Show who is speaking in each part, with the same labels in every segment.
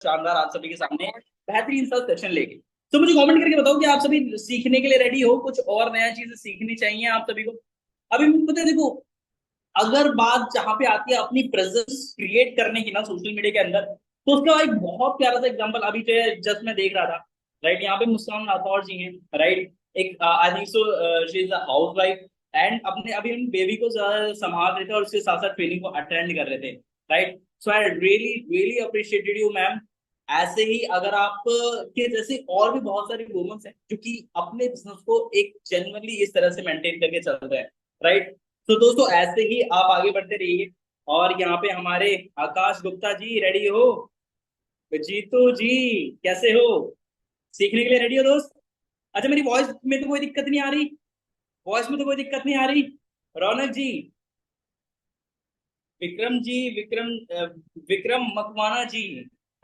Speaker 1: शानदार आप सभी के सामने बेहतरीन सा सेशन लेके। तो मुझे कमेंट करके बताओ कि आप सभी सीखने के लिए रेडी हो, कुछ और नया चीजें सीखनी चाहिए आप सभी को। अभी मुझे देखो, अगर बात जहां पे आती है अपनी प्रेजेंस क्रिएट करने की ना सोशल मीडिया के अंदर, तो उसका एक बहुत प्यारा सा एग्जांपल अभी जो है जस्ट मैं देख रहा था। राइट, यहाँ पे मुस्कान राठौर जी हैं। राइट, एक I think so she is a house wife, and अपने अभी हम बेबी को संभाल रहे थे और उसके साथ साथ ट्रेनिंग को अटेंड कर रहे थे। Right, so I really really appreciated you ma'am. ऐसे ही अगर आप के जैसे और भी बहुत सारी वुमेन्स हैं जो कि अपने बिजनेस को एक जेन्युइनली इस तरह से मेंटेन करके चल रहे हैं। राइट, तो दोस्तों ऐसे ही आप आगे बढ़ते रहिए। और यहाँ पे हमारे आकाश गुप्ता जी रेडी हो? जीतू जी कैसे हो? सीखने के लिए रेडी हो दोस्त? अच्छा, मेरी वॉइस में तो कोई दिक्कत नहीं आ रही? वॉइस में तो कोई दिक्कत नहीं आ रही? रौनक जी, विक्रम जी, विक्रम मकवाना जी,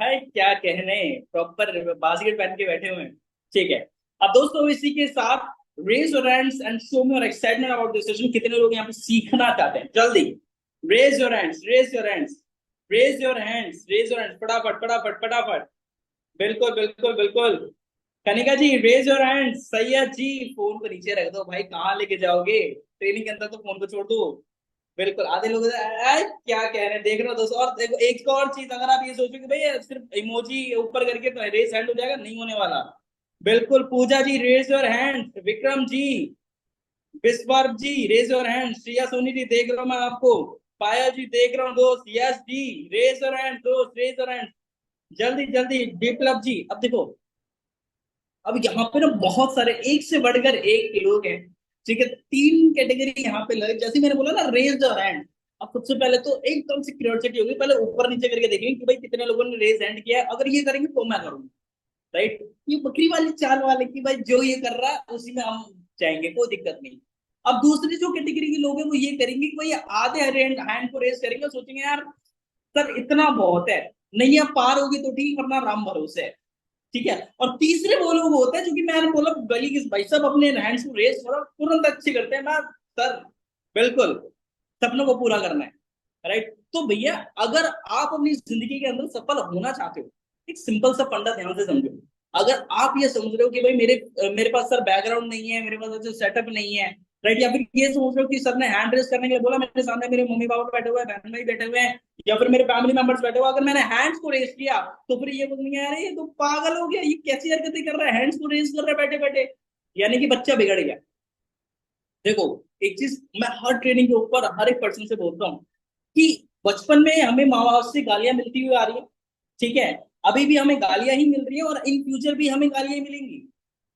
Speaker 1: है क्या कहने, प्रॉपर बास्केट पहन के बैठे हुए हैं। ठीक है, अब दोस्तों इसी के साथ raise your hands and show me your excitement about this session. कितने लोग यहाँ पे सीखना चाहते हैं? जल्दी raise your hands, raise your hands, raise your hands, raise your hands, फटाफट फटाफट फटाफट। बिल्कुल बिल्कुल बिल्कुल। Kanika ji raise your hands. Syed ji phone को नीचे रख दो भाई, कहाँ लेके जाओगे? ट्रेनिंग के अंदर तो फोन को छोड़ दो। बिल्कुल, आधे लोग क्या कह रहे हैं देख रहे हो दोस्तों। और देखो एक और चीज, अगर आप ये सोचो कि भाई सिर्फ इमोजी ऊपर करके तो रेस हैंड हो जाएगा, नहीं होने वाला। बिल्कुल, Pooja ji raise your hand, Vikram ji, Vishwarup ji raise your hand, Shriya Soni ji देख रहा हूं मैं आपको, पाया जी देख रहा हूँ दोस्त, यस जी रेज योर हैंड दोस्त, रेज योर हैंड। जल्दी जल्दी विप्लव जी। अब देखो, अब यहाँ पे ना बहुत सारे एक से बढ़कर एक लोग हैं। ठीक है, तीन कैटेगरी यहाँ पे लगे, जैसे मैंने बोला ना रेज द हैंड। अब सबसे पहले तो एकदम से क्यूरियोसिटी होगी, पहले ऊपर नीचे करके देखेंगे कि भाई कितने लोगों ने रेज हैंड किया है। अगर ये करेंगे तो मैं करूंगा। राइट, ये बकरी वाली चाल वाले की भाई जो ये कर रहा है उसी में हम जाएंगे, कोई दिक्कत नहीं। अब दूसरी जो कैटेगरी के लोग हैं वो ये करेंगे कि भाई आधे हैंड हैंड को रेज करेंगे, सोचेंगे यार सर इतना बहुत है, नहीं अब पार होगी तो ठीक, वरना राम भरोसे है। ठीक है, और तीसरे वो लोग होते हैं जो कि मैंने बोला गली के भाई सब अपने हैंड्स को रेस करो तुरंत अच्छे करते हैं ना सर। बिल्कुल, सपनों को पूरा करना है। राइट, तो भैया अगर आप अपनी जिंदगी के अंदर सफल होना चाहते हो, एक सिंपल सा फंडा ध्यान से समझो। अगर आप ये समझ रहे हो कि भाई मेरे पास सर बैकग्राउंड नहीं है, मेरे पास अच्छा सेटअप नहीं है, राइट, या फिर ये सोच रहे हो कि सर ने हैंड रेस करने के लिए बोला, मेरे सामने मेरे मम्मी पापा बैठे हुए हैं, बहन भाई बैठे हुए हैं, या फिर मेरे फैमिली मेंबर्स बैठे हुए, अगर मैंने हैंड्स को रेस किया तो फिर ये बोलेंगे यार ये तो पागल हो गया, ये कैसी हरकतें कर रहा है, हैंड्स को रेस कर रहा है बैठे बैठे। यानी कि बच्चा बिगड़ गया। देखो, एक चीज मैं हर ट्रेनिंग के ऊपर हर एक पर्सन से बोलता हूँ कि बचपन में हमें माँ बाप से गालियां मिलती हुई आ रही है। ठीक है, अभी भी हमें गालियां ही मिल रही है और इन फ्यूचर भी हमें गालियां ही मिलेंगी।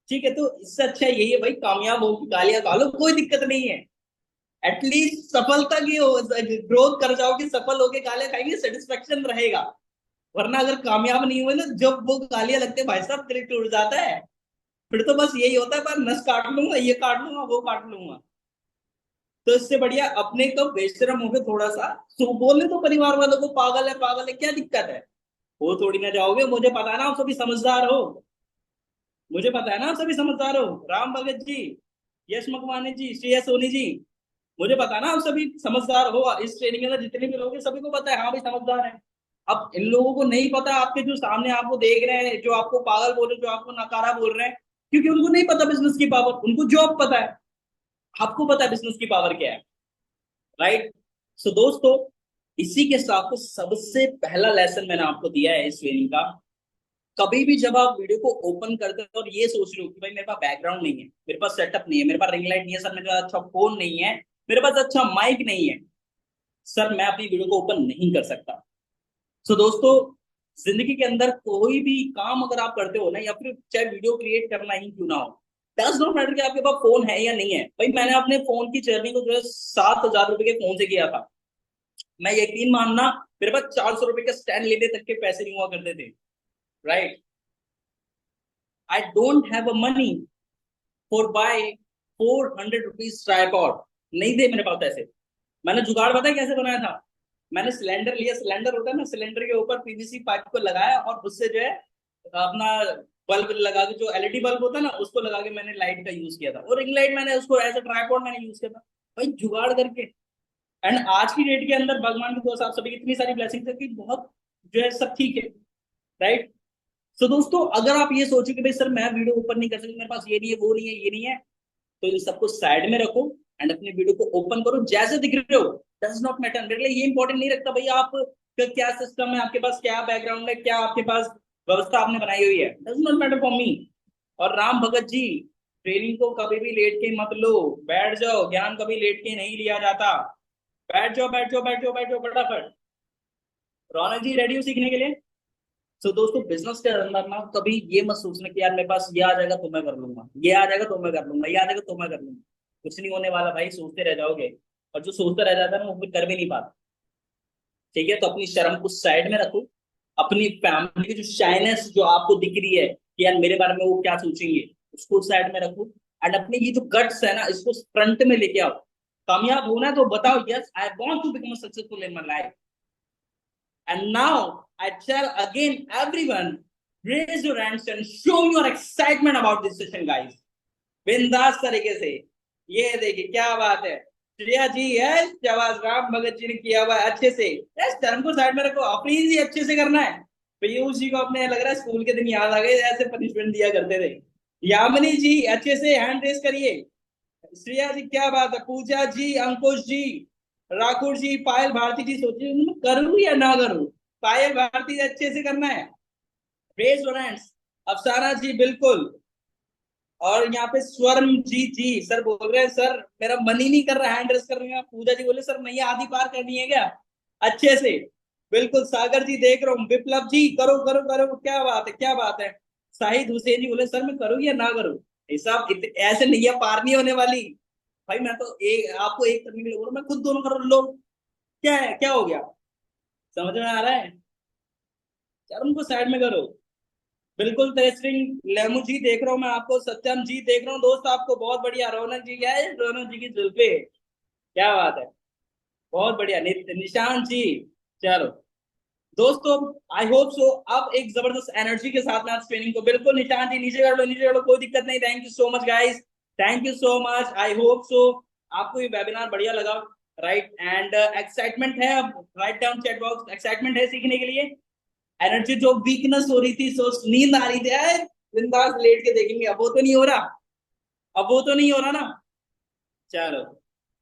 Speaker 1: ठीक है, तो इससे अच्छा यही है भाई कामयाब हो कि गालियां खा लो, कोई दिक्कत नहीं है। एटलीस्ट सफलता की ग्रोथ कर जाओगे, सफल होके गालियां खाएंगे, सेटिस्फेक्शन रहेगा। वरना अगर कामयाब नहीं हुए ना, जब वो गालियां लगते हैं भाई साहब दिल टूट जाता है। फिर तो बस यही होता है, पर नस काट लूंगा, ये काट लूंगा, वो काट लूंगा। तो इससे बढ़िया अपने को बेशरम होकर थोड़ा सा तो बोलने तो परिवार वालों को पागल है क्या दिक्कत है? वो थोड़ी ना जाओगे, मुझे पता है ना आप सभी समझदार हो। मुझे पता है ना आप सभी समझदार हो, राम भगत जी, यश मकवाने जी, श्रेया सोनी जी, मुझे पता है ना आप सभी समझदार हो। इस ट्रेनिंग के अंदर जितने भी लोग हैं सभी को पता है हाँ भाई समझदार है। अब इन लोगों को नहीं पता, आपके जो सामने आपको देख रहे हैं, जो आपको पागल बोल रहे हैं, जो आपको नकारा बोल रहे हैं, क्योंकि उनको नहीं पता बिजनेस की पावर, उनको जॉब पता है। आपको पता है बिजनेस की पावर क्या है। राइट, सो दोस्तों इसी के साथ तो सबसे पहला लेसन मैंने आपको दिया है इस ट्रेनिंग का। कभी भी जब आप वीडियो को ओपन करते हो और ये सोच रहे हो कि भाई मेरे पास बैकग्राउंड नहीं है, मेरे पास सेटअप नहीं है, मेरे पास रिंग लाइट नहीं है सर, मेरे पास अच्छा फोन नहीं है, मेरे पास अच्छा माइक नहीं है, सर मैं अपनी वीडियो को ओपन नहीं कर सकता। सो दोस्तों जिंदगी के अंदर कोई भी काम अगर आप करते हो ना, या फिर चाहे वीडियो क्रिएट करना ही क्यों ना हो, डज नॉट मैटर कि आपके पास फोन है या नहीं है। भाई मैंने अपने फोन की जर्नी को जो है 7,000 रुपए के फोन से किया था। मैं यकीन मानना, मेरे पास 400 रुपए का स्टैंड लेने तक के पैसे नहीं हुआ करते थे। Right, I don't have a money for buy 400 rupees tripod, नहीं थे मेरे पास पैसे। मैंने जुगाड़ पता है कैसे बनाया था? मैंने सिलेंडर लिया, सिलेंडर होता है ना, सिलेंडर के ऊपर पीवीसी पाइप को लगाया और उससे जो है अपना बल्ब लगा के, जो एलईडी बल्ब होता है ना उसको लगा के मैंने लाइट का यूज किया था, और रिंग लाइट मैंने उसको एज अ ट्राईपॉड मैंने यूज किया था। भाई जुगाड़ करके। एंड आज की डेट के अंदर भगवान की दुआ से आप सभी की इतनी सारी ब्लेसिंग्स है कि बहुत जो है सब ठीक है। राइट। सो दोस्तों, अगर आप ये सोचो कि भाई सर मैं वीडियो ओपन नहीं कर सकता, मेरे पास ये नहीं है, वो नहीं है, ये नहीं है, तो इन सबको साइड में रखो एंड अपने वीडियो को ओपन करो जैसे दिख रहे हो। डज नॉट मैटर, मेरे लिए ये इंपॉर्टेंट नहीं रखता भाई आप का क्या सिस्टम है, आपके पास क्या बैकग्राउंड है, क्या आपके पास व्यवस्था आपने बनाई हुई है, does not matter for me. और राम भगत जी, ट्रेनिंग को कभी भी लेट के मत लो, बैठ जाओ, ज्ञान कभी लेट के नहीं लिया जाता। बैठ जाओ बैठ जाओ बैठ जाओ बैठ जाओ फटाफट। रौनक जी रेडी हो सीखने के लिए? तो दोस्तों, बिजनेस के अंदर ना कभी ये मत सोचना कि यार मेरे पास ये आ जाएगा तो मैं कर लूंगा, ये आ जाएगा तो मैं कर लूंगा, ये आ जाएगा तो मैं कर लूंगा। कुछ नहीं होने वाला भाई, सोचते रह जाओगे। और जो सोचता रह जाता है ना वो फिर कर भी नहीं पाता। ठीक है, तो अपनी शर्म को साइड में रखो। अपनी फैमिली की जो शाइनेस जो आपको दिख रही है कि यार मेरे बारे में वो क्या सोचेंगे, उसको साइड में रखो। एंड अपनी ये जो गट्स है ना, इसको फ्रंट में लेके आओ। कामयाब होना है तो बताओ, yes I want to become successful in my life. And now I tell again everyone, raise your hands and show your excitement about this session, guys. बिंदास तरीके से। ये देखिए क्या बात है। श्रेया जी है, जवाब राम भगत जी ने किया हुआ है अच्छे से। यस, धर्म को साइड में रखो, अपनी ही अच्छे से करना है। पीयूष जी को अपने लग रहा है स्कूल के दिन याद आ गए, ऐसे पनिशमेंट दिया करते थे। यामिनी जी अच्छे से हैंड रेस करिए। श्रेया जी क्या बात है, पूजा जी, अंकुश जी, राकुर जी, पायल भारती जी, सोचिए मैं करूं या ना करूं। पायल भारती अच्छे से करना है। Raise hands. अफसाना जी बिल्कुल। और यहाँ पे स्वर्ण जी सर बोल रहे हैं सर मेरा मन ही नहीं कर रहा हैंड रेस करने का। पूजा जी बोले सर नहीं आधी पार करनी है क्या? अच्छे से। बिल्कुल सागर जी देख रहा हूँ, विप्लव जी करो करो करो, क्या बात है क्या बात है। शाहिद हुसैन जी बोले सर मैं करूँ या ना करूँ। हिसाब ऐसे नहीं है, पार नहीं होने वाली। भाई मैं तो एक आपको एक करने के लिए बोल रहा हूं, मैं खुद दोनों कर लो। क्या है, क्या हो गया? समझ में आ रहा है? यार उनको साइड में करो। बिल्कुल तेजस्विंग लेमू जी देख रहा हूँ मैं आपको, सत्यम जी देख रहा हूँ दोस्त आपको, बहुत बढ़िया। रौनक जी क्या है, रौनक जी की जुल्फे, क्या बात है, बहुत बढ़िया। निशांत जी, चलो दोस्तों, आई होप सो अब एक जबरदस्त एनर्जी के साथ में आज ट्रेनिंग को, बिल्कुल निशांत जी नीचे कर लो, नीचे कर लो, कोई दिक्कत नहीं। Thank you so much guys, thank you so much. I hope so आपको ये वेबिनार बढ़िया लगा। राइट, एंड एक्साइटमेंट है अब, right down chat box, excitement है सीखने के लिए। एनर्जी जो वीकनेस हो रही थी, सो नींद आ रही थी यार, बिंदास लेट के देखेंगे, अब वो तो नहीं हो रहा, अब वो तो नहीं हो रहा ना। चलो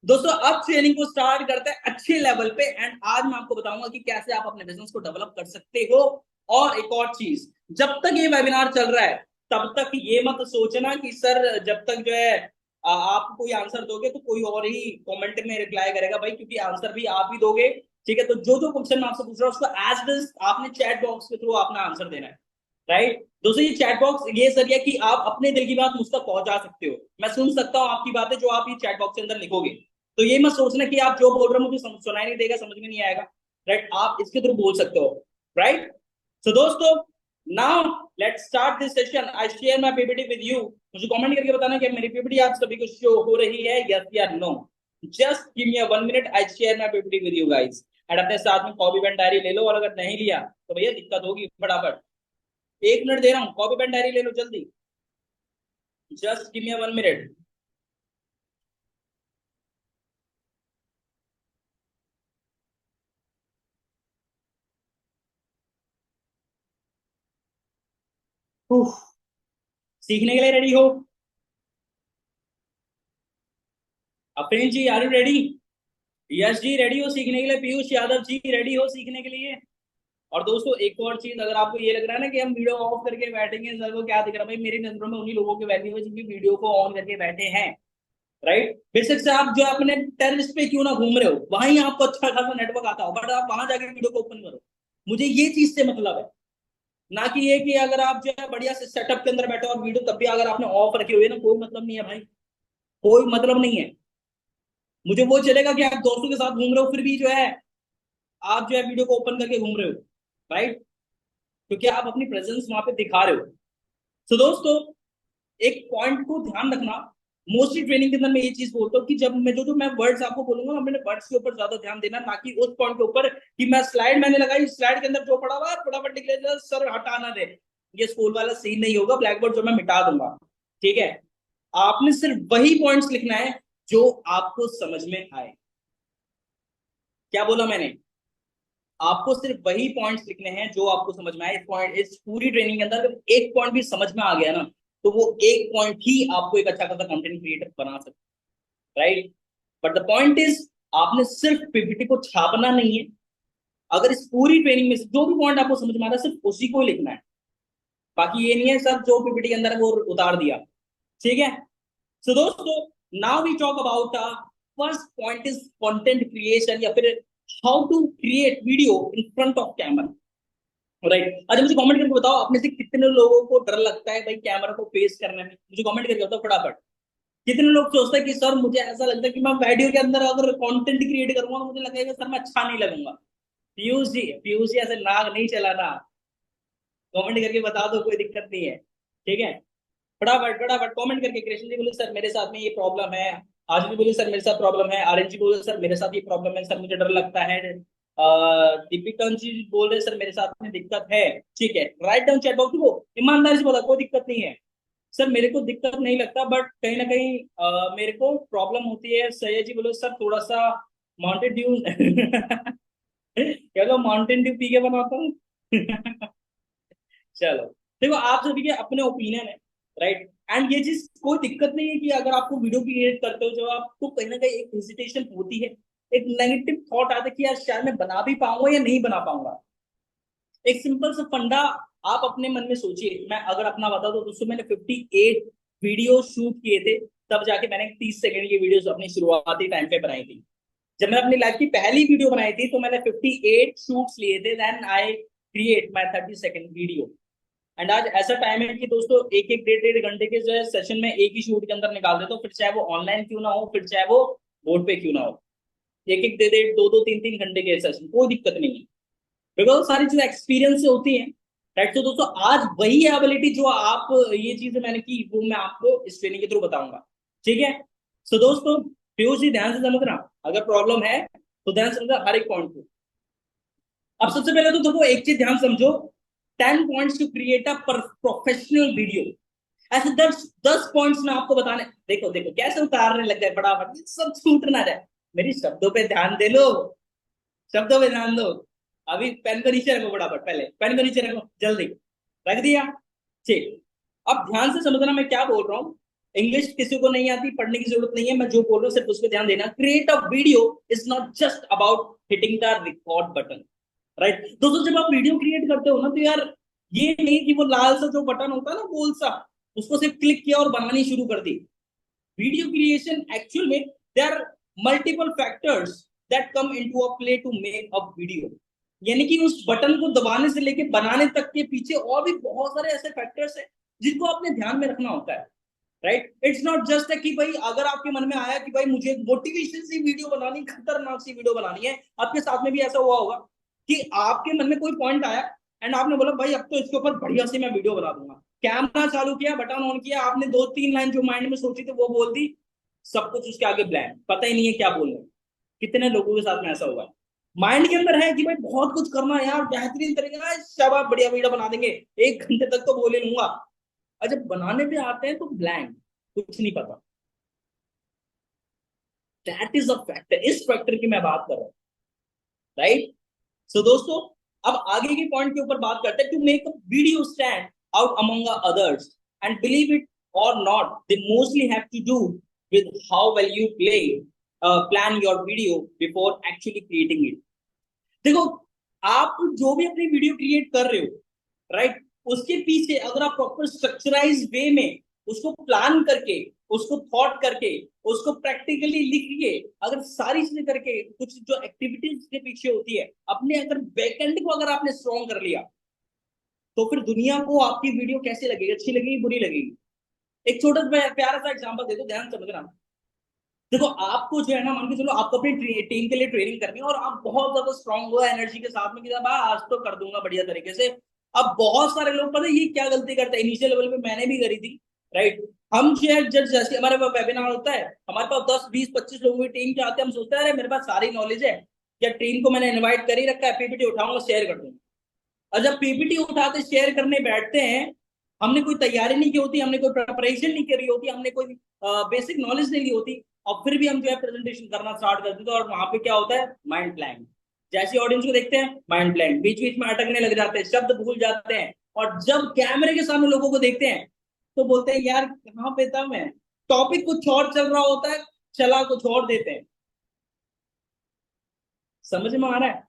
Speaker 1: दोस्तों, अब ट्रेनिंग को स्टार्ट करते हैं अच्छे लेवल पे। एंड आज मैं आपको बताऊंगा कि कैसे आप अपने बिजनेस को डेवलप कर सकते हो। और एक और चीज, जब तक ये वेबिनार चल रहा है तब तक ये मत सोचना कि सर जब तक जो है आप कोई आंसर दोगे तो कोई और ही कमेंट में रिप्लाई करेगा भाई, क्योंकि आंसर भी आप ही दोगे। ठीक है, तो जो जो क्वेश्चन मैं आपसे पूछ रहा हूँ उसको एज इट आपने चैट बॉक्स के थ्रू अपना आंसर देना है। राइट दोस्तों, ये चैट बॉक्स ये जरिया कि आप अपने दिल की बात मुझ तक पहुंचा सकते हो। मैं सुन सकता हूँ आपकी बातें जो आप ये चैट बॉक्स के अंदर लिखोगे। तो ये मत सोचना कि आप जो बोल रहे हो मुझे सुनाई नहीं देगा, समझ में नहीं आएगा। राइट, आप इसके थ्रू बोल सकते हो। राइट, तो दोस्तों, now let's start this session. I share my PPT with you. मुझे कमेंट करके बताना कि मेरी पीपीटी आप सभी को शो हो रही है, यस या no. Just give me 1 minute, I share my PPT with you guys. And अपने साथ में कॉपी पेन डायरी ले लो, और अगर नहीं लिया तो भैया दिक्कत होगी, फटाफट 1 मिनट दे रहा हूँ, कॉपी पेन डायरी ले लो जल्दी। Just give me 1 minute. सीखने के लिए रेडी हो? Afreen ji are you ready? Yash ji ready हो सीखने के लिए? पीयूष यादव जी रेडी हो सीखने के लिए? और दोस्तों एक और चीज, अगर आपको ये लग रहा है ना कि हम वीडियो ऑफ करके बैठेंगे, सर को क्या दिख रहा है, भाई मेरी नजरों में उन्हीं लोगों की वैल्यू है जिनकी वीडियो को ऑन करके बैठे हैं। राइट, बेशक से आप जो अपने टेरिस पे क्यों ना घूम रहे हो, वहीं आपको अच्छा खासा नेटवर्क आता हो, बट आप वहां जाके वीडियो को ओपन करो। मुझे ये चीज से मतलब है, ना कि ये कि अगर आप जो है बढ़िया से सेटअप के अंदर बैठे हो और वीडियो तब भी अगर आपने ऑफ रखे हुए है ना, कोई मतलब नहीं है भाई, कोई मतलब नहीं है। मुझे वो चलेगा कि आप दोस्तों के साथ घूम रहे हो फिर भी जो है आप जो है वीडियो को ओपन करके घूम रहे हो। राइट, क्योंकि आप अपनी प्रेजेंस वहां पे दिखा रहे हो। तो दोस्तों, एक पॉइंट को ध्यान रखना। मोस्टली ट्रेनिंग के अंदर मैं ये चीज बोलता हूँ कि जब मैं जो मैं वर्ड्स आपको बोलूंगा ना, मैंने वर्ड्स के ऊपर ज्यादा ध्यान देना, ना कि उस पॉइंट के ऊपर कि मैं स्लाइड मैंने लगाई, स्लाइड के अंदर जो पड़ा हुआ फटाफट निकले सर हटाना दे। ये स्कूल वाला सीन नहीं होगा, ब्लैक बोर्ड जो मैं मिटा दूंगा। ठीक है, आपने सिर्फ वही पॉइंट्स लिखना है जो आपको समझ में आए। क्या बोला मैंने? आपको सिर्फ वही पॉइंट्स लिखने हैं जो आपको समझ में आए। इस पूरी ट्रेनिंग के अंदर अगर एक पॉइंट भी समझ में आ गया ना, तो वो एक पॉइंट ही आपको एक अच्छा खासा कंटेंट क्रिएटर बना सकता है, right. But the point is, आपने सिर्फ पीपीटी को छापना नहीं है। अगर इस पूरी ट्रेनिंग में जो भी पॉइंट आपको समझ में आ रहा है, सिर्फ उसी को ही लिखना है। बाकी ये नहीं है सब जो पीपीटी के अंदर है वो उतार दिया, ठीक है। सो दोस्तों, now we talk about first point is content creation, या फिर how to create video in front of camera, right. अच्छा, मुझे कमेंट करके बताओ, अपने से कितने लोगों को डर लगता है भाई कैमरा को फेस करने में? मुझे कमेंट करके बताओ फटाफट। कितने लोग सोचते हैं कि सर मुझे ऐसा लगता है कि मैं वीडियो के अंदर अगर कंटेंट क्रिएट करूंगा तो मुझे लगेगा सर मैं अच्छा नहीं लगूंगा। पीयूष जी ऐसे नाग नहीं चलाना। कमेंट करके बता दो, कोई दिक्कत नहीं है, ठीक है। फटाफट फटाफट कमेंट करके। कृष्ण जी बोले सर मेरे साथ में ये प्रॉब्लम है। आशीष बोले सर मेरे साथ प्रॉब्लम है। आर्यन जी बोले सर मेरे साथ ये प्रॉब्लम है, सर मुझे डर लगता है। दीपिका जी बोल रहे सर मेरे साथ में दिक्कत है। ठीक है, राइट डाउन चैट बॉक्स को, ईमानदारी से बोला कोई दिक्कत नहीं है। सर मेरे को दिक्कत नहीं लगता, बट कहीं ना कहीं मेरे को प्रॉब्लम होती है। सैयद जी बोले सर थोड़ा सा माउंटेन ड्यू क्या माउंटेन ड्यू पी के बनाता हूँ चलो, देखो आप सभी के अपने ओपिनियन है, राइट। एंड ये चीज कोई दिक्कत नहीं है कि अगर आपको वीडियो क्रिएट करते हो जो आपको कहीं ना कहीं एक हेजिटेशन होती है, एक नेगेटिव थॉट आता है कि यार शायद मैं बना भी पाऊंगा या नहीं बना पाऊंगा। एक सिंपल सा फंडा आप अपने मन में सोचिए। मैं अगर अपना बता दूं दोस्तों, मैंने 58 वीडियो शूट किए थे, तब जाके मैंने 30 सेकंड की वीडियोस अपनी शुरुआती टाइम पे बनाई थी। जब मैं अपनी लाइफ की पहली वीडियो बनाई थी तो मैंने 58 शूट्स लिए थे, then I create my 30 second video. And आज ऐसा टाइम है कि दोस्तों एक एक डेढ़ डेढ़ घंटे के जो है सेशन में एक ही शूट के अंदर निकाल देते हो, फिर चाहे वो ऑनलाइन क्यों ना हो, फिर चाहे वो बोर्ड पे क्यों ना हो। एक एक दे दे दो दो तीन तीन घंटे के सेशन, कोई दिक्कत नहीं है, बिकॉज सारी चीजें एक्सपीरियंस से होती हैं, राइट। तो दोस्तों आज वही एबिलिटी जो आप ये चीजें मैंने की वो मैं आपको इस ट्रेनिंग के थ्रू बताऊंगा, ठीक है। सो दोस्तों पीयूष जी ध्यान से समझना, अगर प्रॉब्लम है तो ध्यान से समझना हर एक पॉइंट को। अब सबसे पहले तो देखो एक चीज ध्यान समझो, 10 points to create a professional video. ऐसे 10 पॉइंट्स में आपको बताने, देखो देखो कैसे उतारने लग गए फटाफट, सब छूट ना रहे। मेरी शब्दों पे ध्यान दे लो, शब्दों पे ध्यान दो। अभी पेन को नीचे रखो फटाफट, पहले पेन को नीचे रखो जल्दी, रख दिया, ठीक। अब ध्यान से समझना मैं क्या बोल रहा हूँ। इंग्लिश किसी को नहीं आती, पढ़ने की जरूरत नहीं है, मैं जो बोल रहा हूँ सिर्फ उस पर ध्यान देना। Create a video is not just about hitting the record button, right. दोस्तों जब आप वीडियो क्रिएट करते हो ना, तो यार ये नहीं कि वो लाल सा जो बटन होता है ना गोल सा, उसको सिर्फ क्लिक किया और बनानी शुरू कर दी। वीडियो क्रिएशन एक्चुअल में there are multiple factors that come into a play to make a video. यानी कि उस बटन को दबाने से लेके बनाने तक के पीछे और भी बहुत सारे ऐसे फैक्टर्स हैं जिनको आपने ध्यान में रखना होता है, राइट। इट्स नॉट जस्ट कि भाई अगर आपके मन में आया कि भाई मुझे मोटिवेशन सी वीडियो बनानी, खतरनाक सी वीडियो बनानी है, आपके साथ में भी ऐसा हुआ होगा कि आपके मन में कोई पॉइंट आया एंड आपने बोला भाई अब तो इसके ऊपर बढ़िया से मैं वीडियो बना दूंगा। कैमरा चालू किया, बटन ऑन किया, आपने दो तीन लाइन जो माइंड में सोची थी वो बोल दी, सब कुछ उसके आगे ब्लैंक, पता ही नहीं है क्या बोलना। कितने लोगों के साथ में ऐसा हुआ है? माइंड के अंदर है कि भाई बहुत कुछ करना है यार, बेहतरीन तरीके का शाबाश बढ़िया वीडियो बना देंगे, 1 घंटे तक तो बोल ही लूंगा। और जब बनाने पे आते हैं तो ब्लैंक, कुछ नहीं पता। दैट इज अ फैक्टर, इस फैक्टर की मैं बात कर रहा हूँ, राइट। सो दोस्तों अब आगे के पॉइंट के ऊपर बात करते हैं। To make a video stand out among others and believe it or not, they mostly have to do with how well you plan your video before actually creating it. देखो आप जो भी अपनी वीडियो क्रिएट कर रहे हो, right, उसके पीछे अगर आप प्रॉपर स्ट्रक्चराइज वे में उसको प्लान करके, उसको थॉट करके, उसको प्रैक्टिकली लिख के, अगर सारी चीजें करके, कुछ जो एक्टिविटीज के पीछे होती है अपने, अगर बैकएंड को अगर आपने स्ट्रॉन्ग कर लिया, तो फिर दुनिया को आपकी वीडियो कैसी लगेगी, अच्छी लगेगी बुरी लगेगी। एक छोटा सा प्यारा सा एग्जांपल दे दो, ध्यान समझना। देखो आपको जो है ना, मान के चलो आपको अपनी टीम के लिए ट्रेनिंग करनी है और आप बहुत ज्यादा स्ट्रांग हो एनर्जी के साथ में कि आज तो कर दूंगा बढ़िया तरीके से। अब बहुत सारे लोग पता है ये क्या गलती करते हैं, इनिशियल लेवल पे मैंने भी करी थी, राइट। हम जैसे हमारे पास वेबिनार होता है, हमारे पास 10 20 25 लोगों की टीम के आते हैं, हम सोचते हैं अरे मेरे पास सारी नॉलेज है, क्या टीम को मैंने इन्वाइट कर ही रखा है, पीपीटी उठाऊंगा शेयर कर दूंगा। और जब पीपीटी उठाते शेयर करने बैठते हैं, हमने कोई तैयारी नहीं की होती, हमने कोई प्रिपरेशन नहीं करी होती, हमने कोई बेसिक नॉलेज नहीं ली होती, और फिर भी हम जो है प्रेजेंटेशन करना स्टार्ट कर देते हैं और वहां पे क्या होता है, माइंड ब्लैंक। जैसे ऑडियंस को देखते हैं माइंड ब्लैंक, बीच बीच में अटकने लग जाते हैं, शब्द भूल जाते हैं। और जब कैमरे के सामने लोगों को देखते हैं तो बोलते हैं यार कहाँ पे था मैं, टॉपिक कुछ और चल रहा होता है, चला कुछ और देते हैं। समझ में आ रहा है?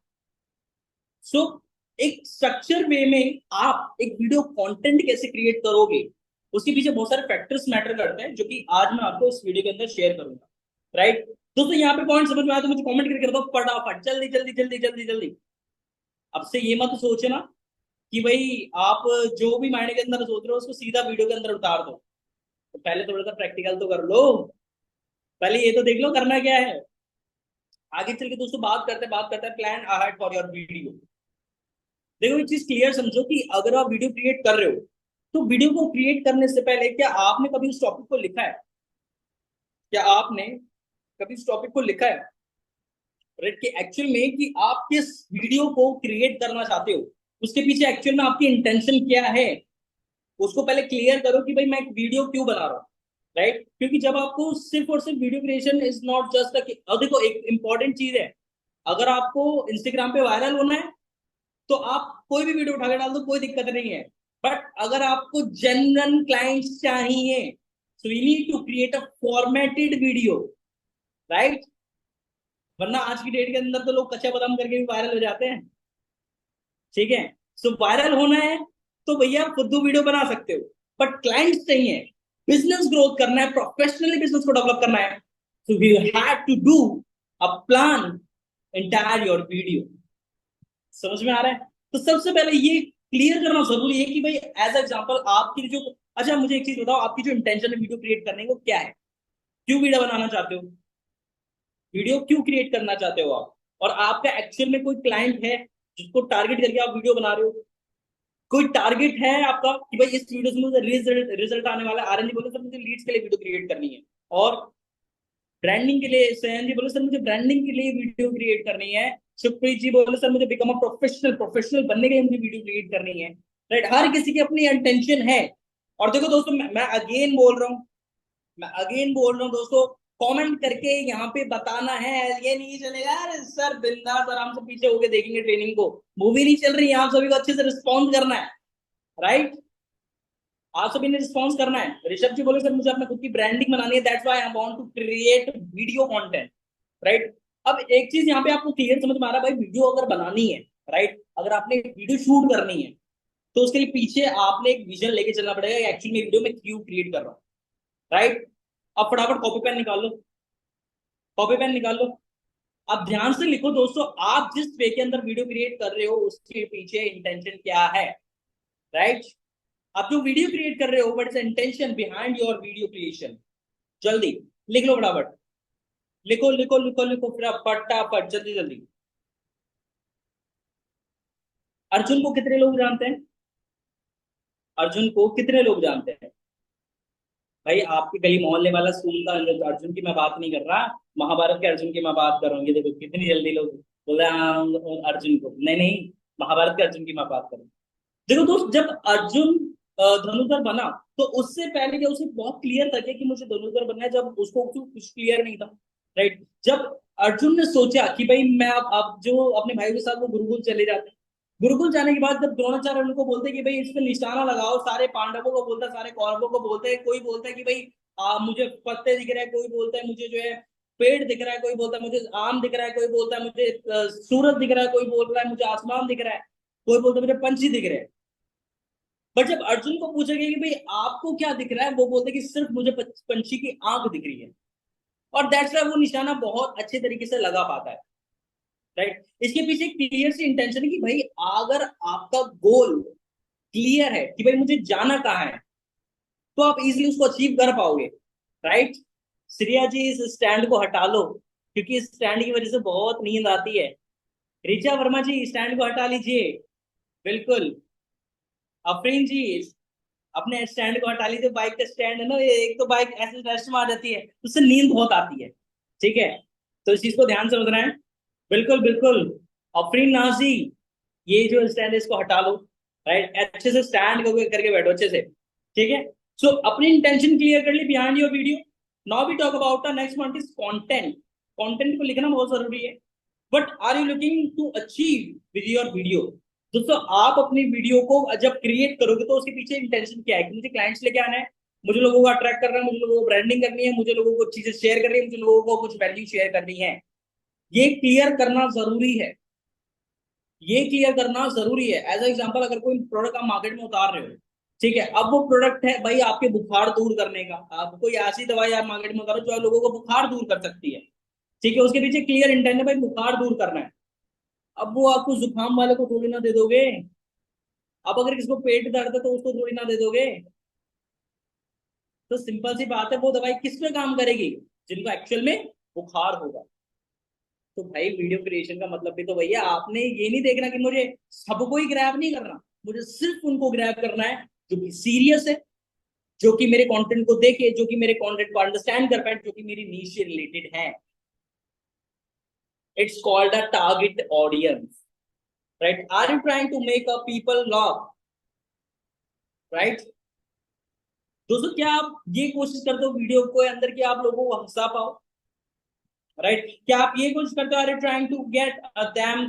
Speaker 1: सो एक स्ट्रक्चर वे में आप एक वीडियो कंटेंट कैसे क्रिएट करोगे, उसके पीछे बहुत सारे फैक्टर्स मैटर करते हैं, जो कि आज मैं आपको इस वीडियो के अंदर शेयर करूंगा। राइट दोस्तों, यहाँ पे पॉइंट समझ में आया तो मुझे कमेंट करके बताओ फटाफट, जल्दी जल्दी जल्दी जल्दी जल्दी। अब से ये मत सोचना कि भाई आप जो भी माइंड के अंदर सोच रहे हो उसको सीधा वीडियो के अंदर उतार दो। तो पहले थोड़ा सा प्रैक्टिकल तो कर लो, पहले ये तो देख लो करना क्या है। आगे चल के दोस्तों बात करते हैं plan ahead for your video. देखो एक चीज क्लियर समझो कि अगर आप वीडियो क्रिएट कर रहे हो तो वीडियो को क्रिएट करने से पहले क्या आपने कभी उस टॉपिक को लिखा है? क्या आपने कभी उस टॉपिक को लिखा है? राइट, कि एक्चुअल में कि आप किस वीडियो को क्रिएट करना चाहते हो, उसके पीछे एक्चुअल में आपकी इंटेंशन क्या है, उसको पहले क्लियर करो कि भाई मैं एक वीडियो क्यों बना रहा हूँ। राइट, क्योंकि जब आपको सिर्फ और सिर्फ video creation is not just, और देखो एक इंपॉर्टेंट चीज है, अगर आपको इंस्टाग्राम पे वायरल होना है तो आप कोई भी वीडियो उठा के डाल दो, कोई दिक्कत नहीं है। बट अगर आपको जनरल क्लाइंट्स चाहिए, so you need to create a formatted video. Right, वरना आज की डेट के अंदर तो लोग कच्चा बादाम करके भी वायरल हो जाते हैं। ठीक है, सो वायरल होना है तो भैया खुद वीडियो बना सकते हो, बट क्लाइंट्स चाहिए, बिजनेस ग्रोथ करना है, प्रोफेशनली बिजनेस को डेवलप करना है, so you have to do a plan entire your video. समझ में आ रहा है? तो सबसे पहले ये क्लियर करना जरूरी है कि भाई एज एग्जांपल आपकी जो, अच्छा मुझे एक चीज बताओ, आपकी जो इंटेंशन है वीडियो क्रिएट करने को क्या है? क्यों वीडियो बनाना चाहते हो? वीडियो क्यों क्रिएट करना चाहते हो आप? और आपका एक्चुअल में कोई क्लाइंट है जिसको टारगेट करके आप वीडियो बना रहे हो? कोई टारगेट है आपका कि भाई इस वीडियो से मुझे रिजल्ट रिजल्ट आने वाला है? आरएन जी बोले सर मुझे लीड्स के लिए वीडियो क्रिएट करनी है। और ब्रांडिंग के लिए सैन जी बोले सर मुझे ब्रांडिंग के लिए वीडियो क्रिएट करनी है। सुप्रीत जी बोले सर मुझे बिकम अ प्रोफेशनल, प्रोफेशनल बनने के लिए मुझे वीडियो क्रिएट करनी है। राइट, हर किसी की अपनी इंटेंशन है। और देखो दोस्तों, मैं अगेन बोल रहा हूँ, मैं अगेन बोल रहा हूँ दोस्तों, कमेंट करके यहाँ पे बताना है। ये नहीं चलेगा यार सर बिंदास आराम से पीछे होके देखेंगे ट्रेनिंग को, मूवी नहीं चल रही है, आप सभी को अच्छे से रिस्पॉन्ड करना है। राइट, आप सभी ने रिस्पॉन्स करना है। ऋषभ जी बोले सर मुझे अपने खुद की ब्रांडिंग बनानी है, that's why I want to create video content. Right, अब एक चीज यहाँ पे आपको क्लियर समझ में आ रहा है, भाई वीडियो अगर बनानी है, राइट, अगर आपने वीडियो शूट करनी है तो उसके लिए पीछे आपने एक विजन लेके चलना पड़ेगा, एक्चुअली में वीडियो में क्यों क्रिएट कर रहा हूँ। राइट, अब फटाफट कॉपी पेन निकाल लो, कॉपी पेन निकाल लो। अब ध्यान से लिखो दोस्तों, आप जिस वे के अंदर वीडियो क्रिएट कर रहे हो उसके पीछे इंटेंशन क्या है। राइट, आप जो वीडियो क्रिएट कर रहे हो, what is intention behind your video creation? जल्दी लिख लो फटाफट, लिखो लिखो लिखो लिखो फटाफट जल्दी जल्दी। अर्जुन को कितने लोग जानते हैं? अर्जुन को कितने लोग जानते हैं? भाई आपके गली मोहल्ले वाला स्कूल का अर्जुन की मैं बात नहीं कर रहा, महाभारत के अर्जुन की मैं बात कर रहा हूँ। ये देखो कितनी जल्दी लोग बोल रहे हैं हाँ, अर्जुन को नहीं नहीं, महाभारत के अर्जुन की मैं बात कर रहा हूँ। देखो दोस्त, जब अर्जुन धनुर्धर बना तो उससे पहले क्या उसे बहुत क्लियर था क्या कि मुझे धनुर्धर बनना है? जब उसको कुछ क्लियर नहीं था। राइट, जब अर्जुन ने सोचा कि भाई मैं अब जो अपने भाई के साथ वो गुरुकुल चले जाते हैं, गुरुकुल जाने के बाद जब द्रोणाचार्य उनको बोलते कि भाई इस पे निशाना लगाओ, सारे पांडवों को बोलता है, सारे कौरवों को बोलते हैं, कोई बोलता है कि भाई मुझे पत्ते दिख रहे हैं, कोई बोलता है मुझे जो है पेड़ दिख रहा है, कोई बोलता है मुझे आम दिख रहा है, कोई बोलता है मुझे सूरज दिख रहा है, कोई बोल रहा है मुझे आसमान दिख रहा है, कोई बोलता है मुझे पंछी दिख रहे हैं। बट जब अर्जुन को पूछा गया कि भाई आपको क्या दिख रहा है, वो बोलते कि सिर्फ मुझे पंछी की आंख दिख रही है। और दैट्स व्हाई वो निशाना बहुत अच्छे तरीके से लगा पाता है। राइट, इसके पीछे क्लियर सी इंटेंशन है कि भाई अगर आपका गोल क्लियर है कि भाई मुझे जाना कहाँ है, तो आप इजीली उसको अचीव कर पाओगे। राइट, श्रेया जी इस स्टैंड को हटा लो, क्योंकि इस स्टैंड की वजह से बहुत नींद आती है। ऋचा वर्मा जी स्टैंड को हटा लीजिए, बिल्कुल। अफरीन जी अपने स्टैंड को हटा लीजिए, बाइक का स्टैंड है ना ये, एक तो बाइक ऐसे रेस्ट में आ जाती है, उससे नींद बहुत आती है। ठीक है, तो इस चीज को ध्यान से समझना है। बिल्कुल बिल्कुल, अफरीन नाजी, ये जो स्टैंड है इसको हटा लो। राइट, अच्छे से स्टैंड करके बैठो अच्छे से। ठीक है, सो अपनी इंटेंशन क्लियर कर ली behind your video. Now we talk about the next point is content. Content को लिखना बहुत जरूरी है। But are you looking to achieve with your video? दोस्तों आप अपनी वीडियो को जब क्रिएट करोगे तो उसके पीछे इंटेंशन क्या है कि मुझे क्लाइंट्स लेके आना है, मुझे लोगों को अट्रैक्ट करना है, मुझे लोगों को ब्रांडिंग करनी है, मुझे लोगों को चीजें शेयर करनी है, मुझे लोगों को कुछ वैल्यू शेयर करनी है। ये क्लियर करना जरूरी है, ये क्लियर करना जरूरी है। एज एग्जाम्पल, अगर कोई प्रोडक्ट आप मार्केट में उतार रहे हो, ठीक है, अब वो प्रोडक्ट है भाई आपके बुखार दूर करने का, आप कोई ऐसी दवाई आप मार्केट में उतारो जो आप लोगों को बुखार दूर कर सकती है, ठीक है, उसके पीछे क्लियर इंटेंट है भाई बुखार दूर करना है। अब वो आपको जुकाम वाले को थोड़ी ना दे दोगे, अब अगर किसी को पेट दर्द है तो उसको थोड़ी ना दे दोगे। तो सिंपल सी बात है, वो दवाई किस पे काम करेगी? जिनको एक्चुअल में बुखार होगा। तो भाई वीडियो क्रिएशन का मतलब भी तो भैया आपने ये नहीं देखना कि मुझे सबको ही ग्रैब नहीं करना, मुझे सिर्फ उनको ग्रैब करना है जो कि सीरियस है, जो कि मेरे कंटेंट को देखे, जो कि मेरे कंटेंट को अंडरस्टैंड कर पाए, जो कि मेरी नीश से रिलेटेड है। It's called a target audience, right? Are you trying to make a people love, right? दोस्तों क्या आप ये कोशिश करते हो वीडियो को अंदर कि आप लोगों को हंसा पाओ, राइट? क्या आप ये कोशिश करते हो, are you trying to get them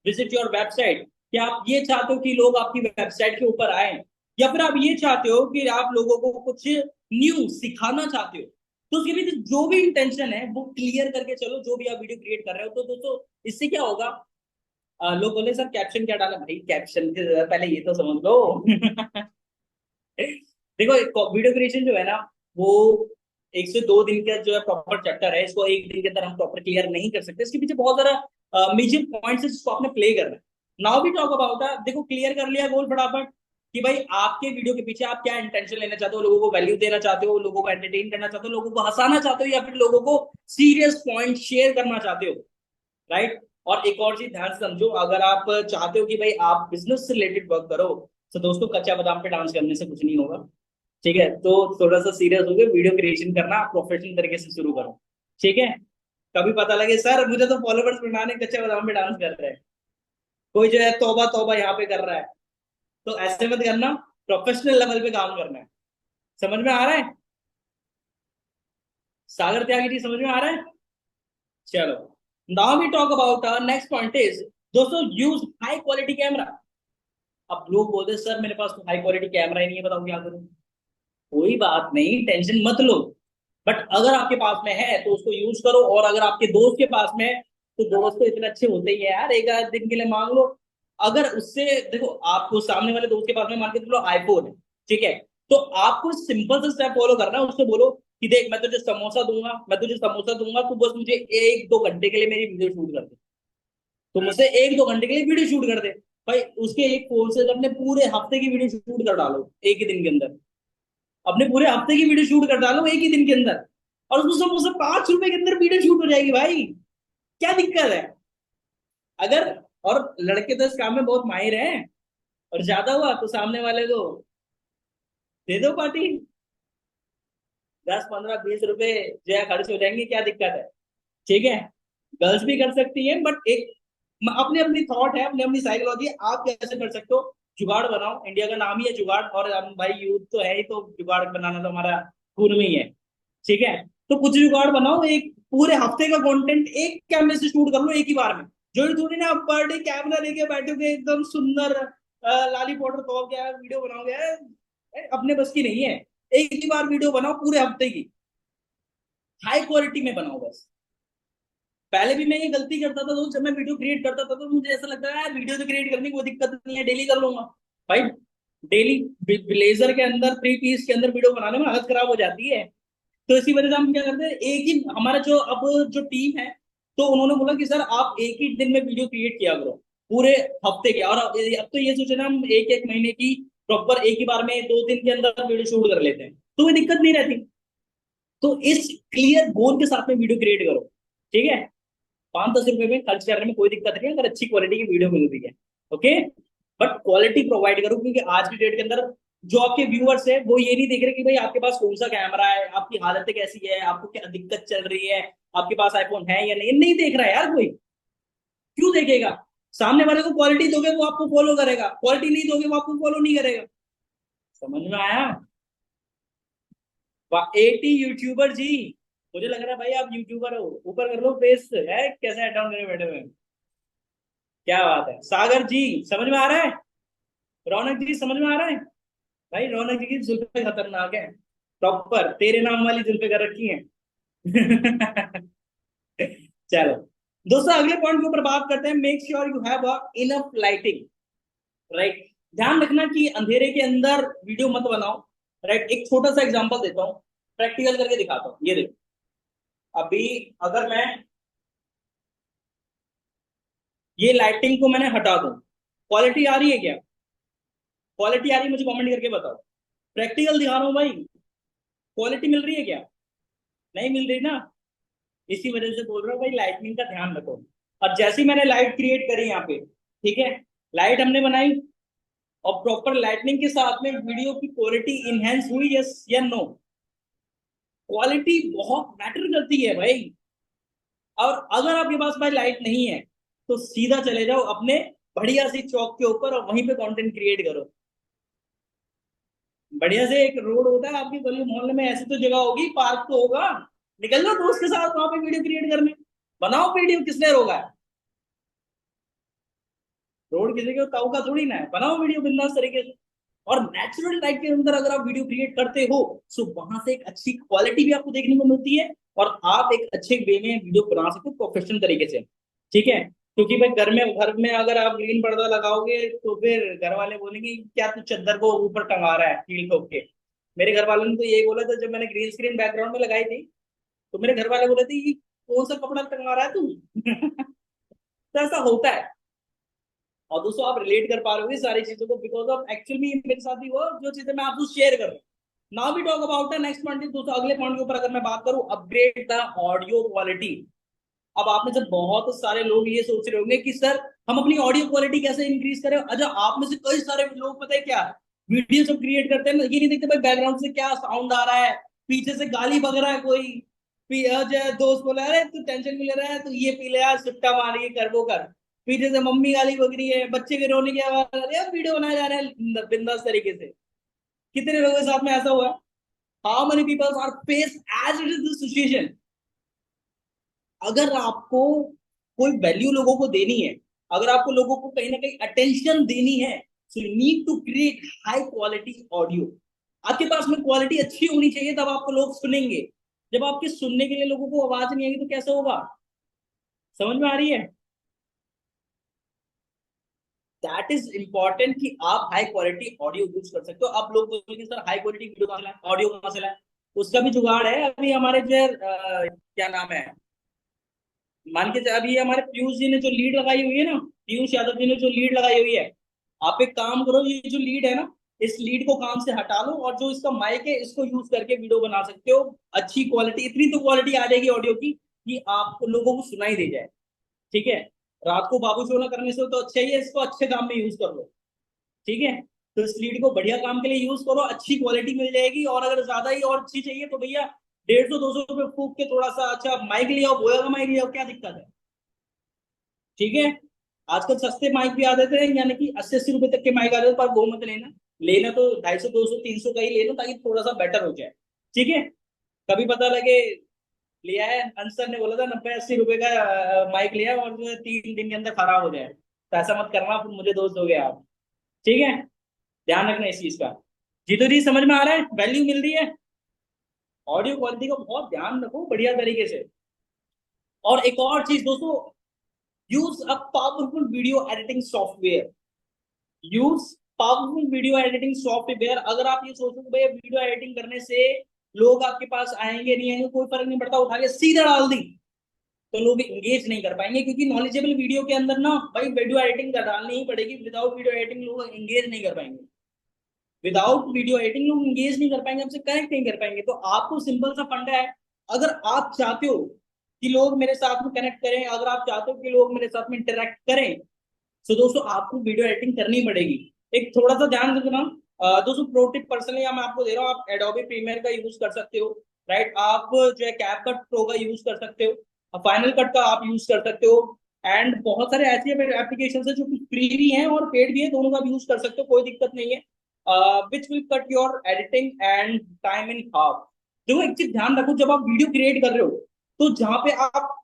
Speaker 1: visit your website? क्या आप ये चाहते हो कि लोग आपकी वेबसाइट के ऊपर आए, या फिर आप ये चाहते हो कि आप लोगों को कुछ न्यू सिखाना चाहते हो? तो उसके लिए जो भी इंटेंशन है वो क्लियर करके चलो, जो भी आप वीडियो क्रिएट कर रहे हो। तो दोस्तों इससे क्या होगा, लोग बोले सर कैप्शन क्या डाला, भाई कैप्शन के पहले ये तो समझ लो। देखो वीडियो क्रिएशन जो है ना, वो 1 से 2 दिन का जो है प्रॉपर चैप्टर है, इसको एक दिन के अंदर हम प्रॉपर क्लियर नहीं कर सकते। इसके पीछे बहुत सारा मेजर पॉइंट्स है जिसको आपने प्ले करना है। नाउ भी टॉक अबाउट, देखो क्लियर कर लिया गोल फटाफट कि भाई आपके वीडियो के पीछे आप क्या इंटेंशन लेना चाहते हो, लोगों को वैल्यू देना चाहते हो, लोगों को एंटरटेन करना चाहते हो, लोगों को हंसाना चाहते हो, या फिर लोगों को सीरियस पॉइंट शेयर करना चाहते हो, राइट? और एक और चीज ध्यान से समझो, अगर आप चाहते हो कि भाई आप बिजनेस से रिलेटेड वर्क करो, तो दोस्तों कच्चा बादाम पे डांस करने से कुछ नहीं होगा, ठीक है? तो थोड़ा सा सीरियस हो गए, वीडियो क्रिएशन करना प्रोफेशनल तरीके से शुरू करो, ठीक है? कभी पता लगे सर मुझे तो फॉलोवर्स बढ़ाने कच्चे बादाम पे डांस कर रहे हैं, कोई जो है तौबा तौबा यहाँ पे कर रहा है, तो ऐसे मत करना, प्रोफेशनल लेवल पे काम करना है। समझ में आ रहा है? सागर त्यागी जी समझ में आ रहा है? चलो, now we talk about next point is, दोस्तों यूज हाई क्वालिटी कैमरा। अब लोग बोलते हैं सर मेरे पास तो हाई क्वालिटी कैमरा ही नहीं है, बताओ क्या करूं? कोई बात नहीं, टेंशन मत लो, बट अगर आपके पास में है तो उसको यूज करो, और अगर आपके दोस्त के पास में है तो दोस्त तो इतने अच्छे होते ही है यार, एक आध दिन के लिए मांग लो। अगर उससे देखो, आपको सामने वाले दोस्त के पास में मान के चलो आईफोन है, ठीक है, तो आपको सिंपल सा स्टेप फॉलो करना है, उससे बोलो कि देख मैं तुझे समोसा दूंगा, मैं तुझे समोसा दूंगा, तू बस मुझे 1-2 घंटे के लिए मेरी वीडियो शूट कर दे। तो मुझसे 1-2 घंटे के लिए वीडियो शूट कर दे, भाई उसके एक फोन से अपने पूरे हफ्ते की वीडियो शूट कर डालो एक ही दिन के अंदर, अपने पूरे हफ्ते की वीडियो शूट कर डालो एक ही दिन के अंदर, और उसको सब उससे 5 रुपए के अंदर वीडियो शूट हो जाएगी भाई। क्या दिक्कत है? अगर, और लड़के तो इस काम में बहुत माहिर हैं, और ज्यादा हुआ तो सामने वाले को दे दो पार्टी, 10-15-20 रुपए जो है खर्च हो जाएंगे, क्या दिक्कत है? ठीक है, गर्ल्स भी कर सकती है, बट एक अपनी अपनी थॉट है, अपनी अपनी साइकोलॉजी है, आप कैसे कर सकते हो? जुगाड़ बनाओ, इंडिया का नाम ही है जुगाड़, और हम भाई यूथ तो है ही, तो जुगाड़ बनाना तो हमारा खून में ही है, ठीक है? तो कुछ जुगाड़ बनाओ, एक पूरे हफ्ते का कंटेंट एक कैमरे से शूट कर लो एक ही बार में। जो थोड़ी ना आप पर डे कैमरा लेके बैठोगे एकदम सुंदर लाली पाउडर तो क्या वीडियो बनाओगे, अपने बस की नहीं है। एक ही बार वीडियो बनाओ पूरे हफ्ते की, हाई क्वालिटी में बनाओ बस। पहले भी मैं ये गलती करता था, तो जब मैं वीडियो क्रिएट करता था तो मुझे ऐसा लगता है यार वीडियो तो क्रिएट करने की कोई दिक्कत नहीं है, डेली कर लूंगा। भाई डेली ब्लेजर के अंदर, 3 पीस के अंदर वीडियो बनाने में हालत खराब हो जाती है। तो इसी वजह से हम क्या करते हैं, एक ही हमारा जो अब जो टीम है, तो उन्होंने बोला कि सर आप एक ही दिन में वीडियो क्रिएट किया करो पूरे हफ्ते के, और अब तो ये सोचे ना हम एक एक महीने की प्रॉपर एक ही बार में 2 दिन के अंदर वीडियो शूट कर लेते हैं, तो कोई दिक्कत नहीं रहती। तो इस क्लियर गोल के साथ में वीडियो क्रिएट करो, ठीक है? 5-10 रुपए में खर्च करने में कोई दिक्कत नहीं है, अगर अच्छी क्वालिटी की वीडियो मिल रही है, ओके? बट क्वालिटी प्रोवाइड करो, क्योंकि आज की डेट के अंदर जो आपके व्यूअर्स है वो ये नहीं देख रहे कि भाई आपके पास कौन सा कैमरा है, आपकी हालत कैसी है, आपको क्या दिक्कत चल रही है, आपके पास आईफोन है या नहीं, नहीं देख रहा है यार कोई। क्यों देखेगा? सामने वाले को क्वालिटी दोगे वो आपको फॉलो करेगा, क्वालिटी नहीं दोगे वो आपको फॉलो नहीं करेगा। समझ में आया? 80 यूट्यूबर जी, मुझे लग रहा है भाई आप यूट्यूबर हो, ऊपर कर लो फेस है, कैसे हेड डाउन करके बैठे हुए हैं। क्या बात है सागर जी, समझ में आ रहा है? रौनक जी समझ में आ रहा है? भाई रौनक जी की जुल्फे खतरनाक है, प्रॉपर तेरे नाम वाली जुल्फे कर रखी हैं। चलो दोस्तों, अगले पॉइंट के ऊपर बात करते हैं। Make sure you have a enough lighting, right. ध्यान रखना कि अंधेरे के अंदर वीडियो मत बनाओ, राइट। एक छोटा सा एग्जांपल देता हूँ, प्रैक्टिकल करके दिखाता हूँ। ये देखो, अभी अगर मैं ये लाइटिंग को मैंने हटा दूं, क्वालिटी आ रही है क्या? क्वालिटी आ रही है, मुझे कमेंट करके बताओ। प्रैक्टिकल दिखा रहा हूँ भाई, क्वालिटी मिल रही है क्या? नहीं मिल रही ना, इसी वजह से बोल रहा हूँ भाई लाइटनिंग का ध्यान रखो। और जैसे ही मैंने लाइट क्रिएट करी यहाँ पे, ठीक है, लाइट हमने बनाई, और प्रॉपर लाइटनिंग के साथ में वीडियो की क्वालिटी इनहेंस हुई, यस या नो? क्वालिटी बहुत मैटर करती है भाई। और अगर आपके पास भाई लाइट नहीं है, तो सीधा चले जाओ अपने बढ़िया सी चौक के ऊपर और वहीं पे कंटेंट क्रिएट करो। बढ़िया से एक रोड होता है आपकी गली मोहल्ले में, ऐसी तो जगह होगी, पार्क तो होगा, निकल जाओ दोस्त के साथ वहां पे वीडियो क्रिएट करने, बनाओ वीडियो, किसने रोका है? रोड किसी के ताऊ का थोड़ी ना है, बनाओ वीडियो बिंदास तरीके से। और नेचुरल लाइट के अंदर अगर आप वीडियो क्रिएट करते हो, सो वहां से एक अच्छी क्वालिटी भी आपको देखने को मिलती है, और आप एक अच्छे वे में वीडियो बना सकते हो प्रोफेशनल तरीके से, ठीक है। क्योंकि भाई घर में अगर आप ग्रीन पर्दा लगाओगे, तो फिर घर वाले बोलेंगे क्या तू चद्दर को ऊपर टंगा रहा है कील ठोक के। मेरे घर वालों ने तो यही बोला था जब मैंने ग्रीन स्क्रीन बैकग्राउंड में लगाई थी, तो मेरे घर वाले बोले थे ये कौन सा कपड़ा टंगा रहा है तू। तो ऐसा होता है। और दोस्तों आप रिलेट कर पा रहे होगे सारी चीजों को, बिकॉज ऑफ एक्चुअली मेरे साथ भी वो जो चीजें मैं आपको शेयर कर रहा हूँ। Now we talk about the next point. दोस्तों अगले पॉइंट के ऊपर अगर मैं बात करूं, अपग्रेड द ऑडियो क्वालिटी। अब आप में से बहुत सारे लोग ये सोच रहे होंगे कि सर हम अपनी ऑडियो क्वालिटी कैसे इंक्रीज करें। अच्छा, आप में से कई सारे लोग पता है क्या, वीडियो जब क्रिएट करते हैं ना, ये नहीं देखते भाई बैकग्राउंड से क्या साउंड आ रहा है, पीछे से गाली बज रहा है कोई, जो दोस्त बोला अरे तू टेंशन क्यों ले रहा है, तू ये पी ले यार, सुट्टा मार के कर वो कर, पीछे से मम्मी गाली बज रही है, बच्चे के रोने की आवाज आ रही है, वीडियो बनाया जा रहा है बिंदास तरीके से। कितने लोगों के साथ में ऐसा हुआ है? How many peoples are face as it is this situation. अगर आपको कोई वैल्यू लोगों को देनी है, अगर आपको लोगों को कहीं ना कहीं अटेंशन देनी है, so you need to create high quality audio. आपके पास में क्वालिटी अच्छी होनी चाहिए, तब आपको लोग सुनेंगे। जब आपके सुनने के लिए लोगों को आवाज नहीं आएगी तो कैसे होगा? समझ में आ रही है? दैट इज इंपॉर्टेंट कि आप हाई क्वालिटी ऑडियो यूज कर सकते हो। आप लोग बोलेंगे सर हाई क्वालिटी वीडियो कहां से लाएं, ऑडियो कहां से लाएं? उसका भी जुगाड़ है। अभी हमारे जो क्या नाम है, मान के अभी हमारे पीयूष जी ने जो लीड लगाई हुई है ना, पीयूष यादव जी ने जो लीड लगाई हुई है, आप एक काम करो, ये जो लीड है ना, इस लीड को काम से हटा लो, और जो इसका माइक है इसको यूज करके वीडियो बना सकते हो। अच्छी क्वालिटी, इतनी तो क्वालिटी आ जाएगी ऑडियो की कि आपको लोगों को सुनाई दे जाए, ठीक है। रात को बाबू सोना करने से तो अच्छा ही है, इसको अच्छे काम में यूज कर लो, ठीक है। तो इस लीड को बढ़िया काम के लिए यूज करो, अच्छी क्वालिटी मिल जाएगी। और अगर ज्यादा ही और अच्छी चाहिए तो भैया 150-200 रुपये फूक के थोड़ा सा अच्छा माइक ले आओ, बोया का माइक ले आओ, क्या दिक्कत है, ठीक है। आजकल सस्ते माइक भी आ देते हैं, यानी कि 80-80 रुपए तक के माइक आ जाते हैं, पर वो मत लेना। लेना तो 250, 200, 300 का ही लेना, ताकि थोड़ा सा बेटर हो जाए, ठीक है। कभी पता लगे लिया है, अंसर ने बोला था 90-80 रुपए का माइक लिया, और जो है 3 दिन के अंदर खराब हो जाए, तो ऐसा मत करना, फिर मुझे दोस्त हो गए आप, ठीक है। ध्यान रखना इस चीज का। जी तो जी समझ में आ रहा है, वैल्यू मिल रही है। ऑडियो क्वालिटी का बहुत ध्यान रखो बढ़िया तरीके से। और एक और चीज दोस्तों, use a powerful video editing software. Use powerful video editing software. अगर आप ये सोचो कि भैया वीडियो एडिटिंग करने से लोग आपके पास आएंगे नहीं आएंगे, कोई फर्क नहीं पड़ता, उठा के सीधा डाल दी, तो लोग इंगेज नहीं कर पाएंगे। क्योंकि नॉलेजेबल वीडियो के अंदर ना भाई वीडियो एडिटिंग कर डालनी ही पड़ेगी, विदाउट वीडियो एडिटिंग लोग इंगेज नहीं कर पाएंगे। विदाउट वीडियो एडिटिंग लोग इंगेज नहीं कर पाएंगे, हमसे कनेक्ट नहीं कर पाएंगे। तो आपको सिंपल सा फंडा है, अगर आप चाहते हो कि लोग मेरे साथ में कनेक्ट करें, अगर आप चाहते हो कि लोग मेरे साथ में इंटरेक्ट करें, तो दोस्तों आपको वीडियो एडिटिंग करनी पड़ेगी। एक थोड़ा सा ध्यान रखना, दोस्तों प्रो टिप पर्सनली मैं आपको दे रहा हूँ, आप एडोबी प्रीमियर का यूज कर सकते हो, राइट। आप जो है कैप कट प्रो का यूज कर सकते हो, फाइनल कट का आप यूज कर सकते हो। एंड बहुत सारे ऐसे एप्लीकेशन है जो कि फ्री भी हैं और पेड भी है, दोनों का भी यूज कर सकते हो, कोई दिक्कत नहीं है। Which will cut your editing and time in half. देखो एक चीज ध्यान रखो, जब आप वीडियो क्रिएट कर रहे हो तो जहां पे आप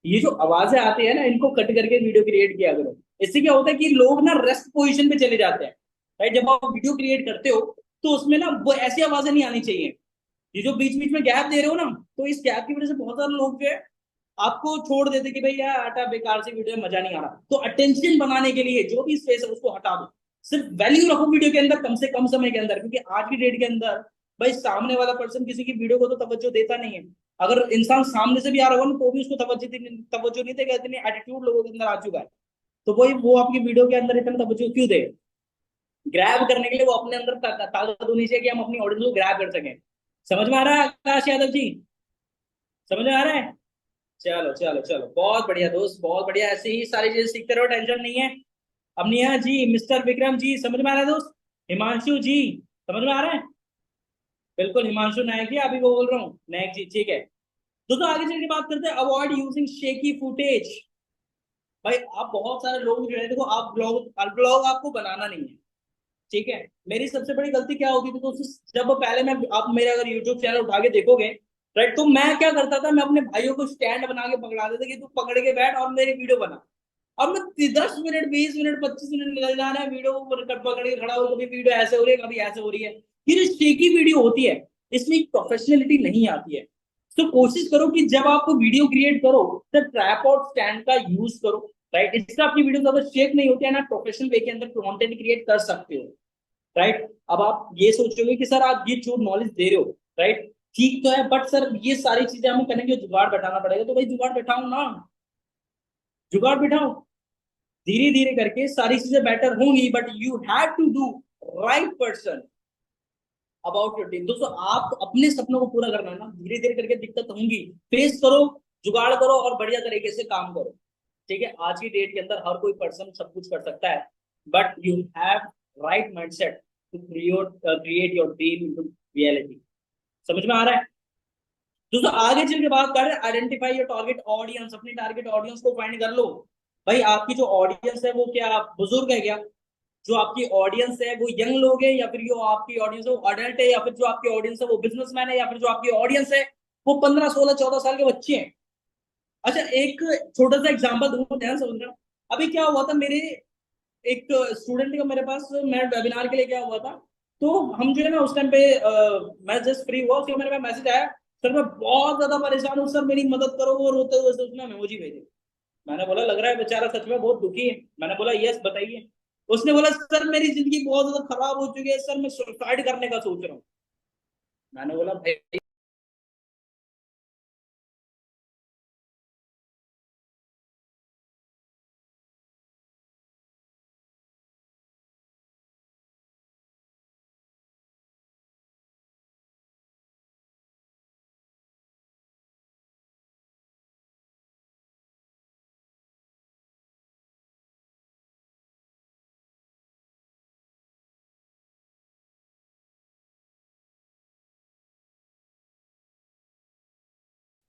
Speaker 1: ये जो आवाजें आती है ना, इनको कट करके वीडियो क्रिएट किया करो। इससे क्या होता है कि लोग ना रेस्ट पोजीशन पे चले जाते हैं। राइट, जब आप वीडियो क्रिएट करते हो तो उसमें ना वो ऐसी आवाजें नहीं आनी चाहिए। ये जो बीच बीच में गैप दे रहे हो ना, तो इस गैप की वजह से बहुत सारे लोग जो है आपको छोड़ देते कि भाई यार आटा बेकार से वीडियो में मजा नहीं आ रहा। तो अटेंशन बनाने के लिए जो भी स्पेस है उसको हटा दो। सिर्फ वैल्यू रखो वीडियो के अंदर कम से कम समय के अंदर, क्योंकि आज की डेट के अंदर भाई सामने वाला पर्सन किसी की वीडियो को तो तवज्जो देता नहीं है। अगर इंसान सामने से भी आ रहा होगा ना तो भी उसको तवज्जो नहीं देगा, इतनी एटीट्यूड लोगों के अंदर आ चुका है। तो वही वो आपकी वीडियो के अंदर इतना तवज्जो क्यों दे? ग्रैब करने के लिए वो अपने अंदर ताकत होनी चाहिए कि हम अपनी ऑडियंस को ग्रैब कर सकें। समझ में आ रहा है आकाश यादव जी? समझ में आ रहा है? चलो चलो चलो, बहुत बढ़िया दोस्त, बहुत बढ़िया। ऐसे ही सारी चीजें सीखते रहो, टेंशन नहीं है। अब नेहा जी, मिस्टर विक्रम जी, समझ में आ रहा है दोस्त? हिमांशु जी, समझ में आ रहा है? बिल्कुल, हिमांशु नायक जी, अभी वो बोल रहा हूँ, नायक जी, ठीक है। दोस्तों आगे चल के बात करते हैं, अवॉइड यूजिंग शेकी फुटेज। भाई आप बहुत सारे लोग जो है, देखो आप ब्लॉग ब्लॉग आपको बनाना नहीं है, ठीक है। मेरी सबसे बड़ी गलती क्या होती थी दोस्तों, जब पहले मैं, आप मेरे अगर यूट्यूब चैनल उठा के देखोगे, राइट, तो मैं क्या करता था, मैं अपने भाइयों को स्टैंड बना के पकड़ा देता कि तू पकड़ के बैठ और मेरी वीडियो बना। अब मैं 10 मिनट, 20 मिनट, 25 मिनट निकल जाना है, वीडियो को पकड़ के खड़ा हो, कभी वीडियो ऐसे हो रही है, कभी ऐसे हो रही है। ये जो शेकी वीडियो होती है, इसमें एक प्रोफेशनलिटी नहीं आती है। तो कोशिश करो कि जब आप वीडियो क्रिएट करो तो ट्राइपॉड स्टैंड का यूज करो। राइट, इससे आपकी वीडियो ज्यादा शेक नहीं होती है ना, प्रोफेशनल वे के अंदर कंटेंट क्रिएट कर सकते हो। राइट, अब आप ये सोचोगे कि सर आप ये जो नॉलेज दे रहे हो, राइट, ठीक तो है, बट सर ये सारी चीजें हमें करेंगे, जुगाड़ बैठाना पड़ेगा। तो भाई जुगाड़ बैठाओ ना, जुगाड़ बैठाओ। धीरे धीरे करके सारी चीजें बेटर होंगी, but you have to do right person about your dream. दोस्तों आप अपने सपनों को पूरा करना है ना, धीरे धीरे करके दिक्कत होंगी, फेस करो, जुगाड़ करो और बढ़िया तरीके से काम करो। ठीक है, आज की डेट के अंदर हर कोई पर्सन सब कुछ कर सकता है, but you have right mindset to create your dream into reality. समझ में आ रहा है? दोस्तों आगे चल के बात कर रहे हैं, आइडेंटिफाई योर टारगेट ऑडियंस। अपनी टारगेट ऑडियंस को फाइंड कर लो। भाई आपकी जो ऑडियंस है वो क्या बुजुर्ग है क्या? जो आपकी ऑडियंस है वो यंग लोग है, या फिर जो आपकी ऑडियंस है वो अडल्ट है, या फिर जो आपकी ऑडियंस है वो बिजनेसमैन है, या फिर जो आपकी ऑडियंस है वो 15 16 14 साल के बच्चे हैं? अच्छा, एक छोटा सा एग्जांपल दूंगा, ध्यान समझना। अभी क्या हुआ था, मेरे एक स्टूडेंट का मेरे पास, मैं वेबिनार के लिए क्या हुआ था, तो हम जो है ना उस टाइम पे मैं जस्ट फ्री हुआ, उसके मेरे पास मैसेज आया, सर मैं बहुत ज्यादा परेशान हूँ सर, मेरी मदद करो। वो रोते हुए उसने मेमोजी भेजी। मैंने बोला लग रहा है बेचारा सच में बहुत दुखी है। मैंने बोला यस बताइए। उसने बोला सर मेरी जिंदगी बहुत ज्यादा खराब हो चुकी है सर, मैं सुसाइड करने का सोच रहा हूँ। मैंने बोला भाई,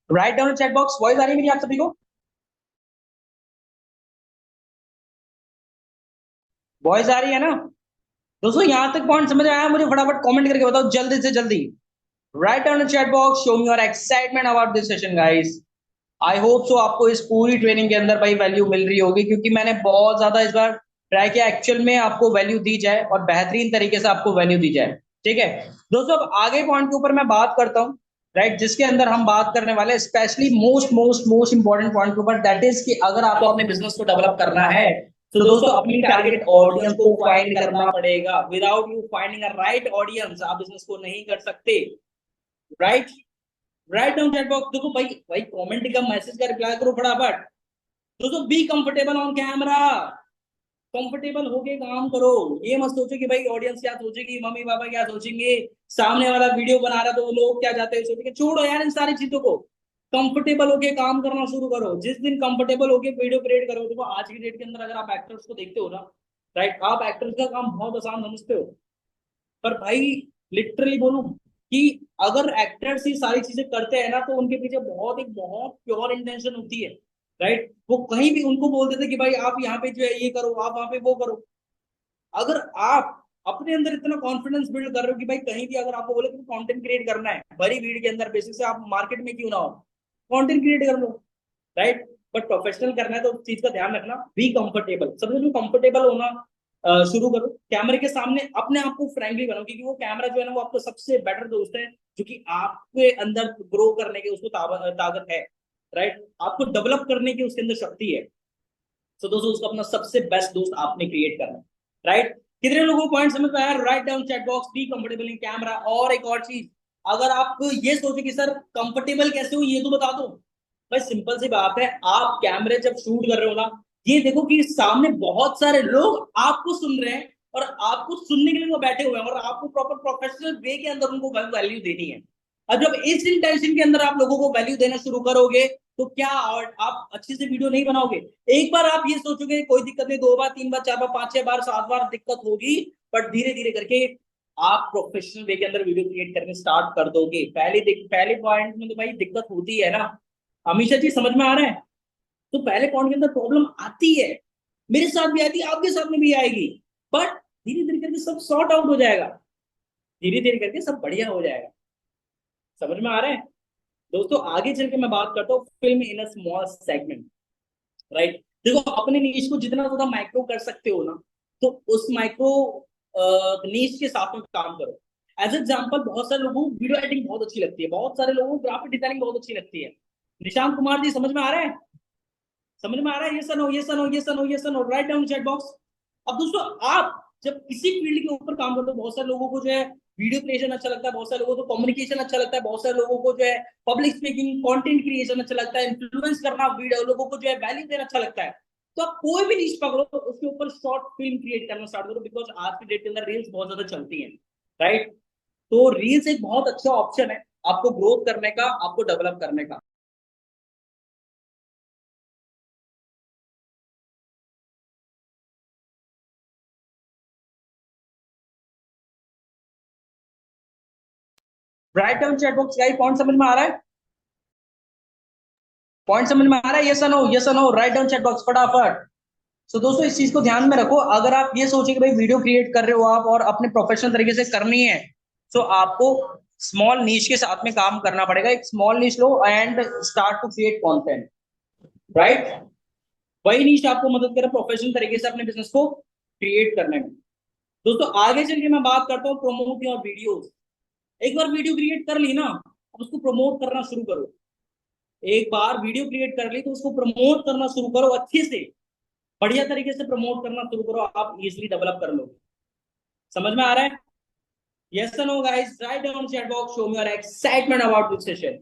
Speaker 1: write down chat box, voice आ रही है मेरी आप सभी को? वॉइस आ रही है ना? दोस्तों यहाँ तक पॉइंट समझ आया मुझे? फटाफट कमेंट करके बताओ जल्दी से जल्दी। Right down chat box, show me your excitement about this session guys. I hope so आपको इस पूरी ट्रेनिंग के अंदर भाई वैल्यू मिल रही होगी, क्योंकि मैंने बहुत ज्यादा इस बार ट्राई किया एक्चुअल में आपको वैल्यू दी जाए और बेहतरीन तरीके से आपको वैल्यू दी जाए। ठीक है दोस्तों, अब आगे पॉइंट के ऊपर मैं बात करता हूँ, राइट, जिसके अंदर हम बात करने वाले specially most most most important point के ऊपर, दैट इज कि अगर आपको अपने बिजनेस को डेवलप करना है तो दोस्तों अपनी टारगेट ऑडियंस को फाइंड करना पड़ेगा। Without you finding a right audience आप बिजनेस को नहीं कर सकते। Right, right down chat box. देखो भाई, भाई कमेंट का मैसेज का रिप्लाई करो फटाफट। दोस्तों be comfortable on camera, comfortable होके काम करो। ये मत सोचो कि भाई ऑडियंस क्या सोचेगी, मम्मी पापा क्या सोचेंगे, सामने वाला वीडियो बना रहा तो वो लोग क्या चाहते हैं सोचेंगे। छोड़ो यार इन सारी चीजों को, कंफर्टेबल होके काम करना शुरू करो। जिस दिन कंफर्टेबल होके वीडियो क्रिएट करो, देखो आज की डेट के अंदर अगर आप एक्टर्स को देखते हो ना, राइट, आप एक्टर्स का काम बहुत आसान समझते हो, पर भाई लिटरली बोलूं कि अगर एक्टर्स ही सारी चीजें करते हैं ना तो उनके पीछे बहुत प्योर इंटेंशन होती है। राइट, वो कहीं भी उनको बोल देते कि भाई आप यहाँ पे जो है ये करो, आप वहां पे वो करो। अगर आप अपने अंदर इतना कॉन्फिडेंस बिल्ड कर रहे हो कि भाई कहीं भी अगर आपको बोले कि कंटेंट क्रिएट करना है भरी भीड़ के अंदर, बेसिक से आप मार्केट में क्यों ना हो, कंटेंट क्रिएट कर लो, राइट। बट प्रोफेशनल करना है तो उस चीज का ध्यान रखना, बी कंफर्टेबल, सबसे जो कंफर्टेबल होना शुरू करो कैमरे के सामने, अपने आप को फ्रैंकली बनाओ, क्योंकि वो कैमरा जो है ना वो आपका सबसे बेटर दोस्त है, जो कि आपके अंदर ग्रो करने की उसको ताकत है, राइट, आपको डेवलप करने की उसके अंदर शक्ति है। तो दोस्तों उसको अपना सबसे बेस्ट दोस्त आपने क्रिएट करना है, राइट। कितने लोगों को पॉइंट समझ में आया? Right down chat box, be comfortable in camera. और एक और चीज, अगर आप ये सोचे कि सर कंफर्टेबल कैसे हो ये तो बता दो, भाई सिंपल सी बात है, आप कैमरे जब शूट कर रहे हो ना, ये देखो कि सामने बहुत सारे लोग आपको सुन रहे हैं और आपको सुनने के लिए वो बैठे हुए हैं, और आपको प्रॉपर प्रोफेशनल वे के अंदर उनको वैल्यू देनी है। और जब इस इंटेंशन के अंदर आप लोगों को वैल्यू देना शुरू करोगे तो क्या, और आप अच्छे से वीडियो नहीं बनाओगे। एक बार आप ये सोचोगे कोई दिक्कत नहीं, 2 बार 3 बार 4 बार 5 6 बार 7 बार दिक्कत होगी, बट धीरे धीरे करके आप प्रोफेशनल वे के अंदर वीडियो क्रिएट करने स्टार्ट कर दोगे। पहले पॉइंट में तो भाई दिक्कत होती है ना, हमेशा जी समझ में आ रहा है। तो पहले पॉइंट के अंदर प्रॉब्लम आती है, मेरे साथ भी आती है, आपके साथ में भी आएगी, बट धीरे धीरे करके सब सॉर्ट आउट हो जाएगा, धीरे धीरे करके सब बढ़िया हो जाएगा। समझ में आ रहा है दोस्तों? आगे चल के मैं बात करता हूँ film in a small segment, right. देखो अपने नीश को जितना ज्यादा माइक्रो कर सकते हो ना, तो उस माइक्रो नीश के साथ में काम करो। एज एग्जाम्पल, बहुत सारे लोगों को वीडियो एडिटिंग बहुत अच्छी लगती है, बहुत सारे लोगों को ग्राफिक डिजाइनिंग बहुत अच्छी लगती है। निशांत कुमार जी समझ में आ रहा है? समझ में आ रहा है? ये सन हो, ये सन हो, ये सन हो, ये सन हो, राइट डाउन चैट बॉक्स। अब दोस्तों आप जब किसी फील्ड के ऊपर काम करते हो, बहुत सारे लोगों को जो है वीडियो क्रिएशन अच्छा लगता है, बहुत सारे लोगों को कम्युनिकेशन अच्छा लगता है, बहुत सारे लोगों को जो है पब्लिक स्पीकिंग, कंटेंट क्रिएशन अच्छा लगता है, इन्फ्लुएंस करना, वीडियो लोगों को जो है वैल्यू देना अच्छा लगता है। तो आप कोई भी नीश पकड़ो तो उसके ऊपर शॉर्ट फिल्म क्रिएट करना स्टार्ट करो, बिकॉज आज की डेट के अंदर रील्स बहुत ज्यादा चलती है, राइट। तो रील्स एक बहुत अच्छा ऑप्शन है आपको ग्रोथ करने का, आपको डेवलप करने का। राइट डाउन चैट बॉक्स का पॉइंट समझ में आ रहा है? पॉइंट समझ में आ रहा है? Yes no, yes no, write down chat box फटाफट। तो दोस्तों इस चीज को ध्यान में रखो, अगर आप ये सोचे कि भाई वीडियो क्रिएट कर रहे हो आप और अपने प्रोफेशनल तरीके से करनी है, तो आपको स्मॉल नीश के साथ में काम करना पड़ेगा। एक स्मॉल नीश लो and start to create content, right. वही नीश आपको मदद करे प्रोफेशनल तरीके से अपने बिजनेस को क्रिएट करने में। दोस्तों आगे चल के मैं बात करता हूँ प्रमोट योर वीडियोस। एक बार वीडियो क्रिएट कर ली ना, अब उसको प्रमोट करना शुरू करो। एक बार वीडियो क्रिएट कर ली तो उसको प्रमोट करना शुरू करो, अच्छे से बढ़िया तरीके से प्रमोट करना शुरू करो, आप इजीली डेवलप कर लो। समझ में आ रहा है? यस और no guys, write down chat box, show me your excitement about this session.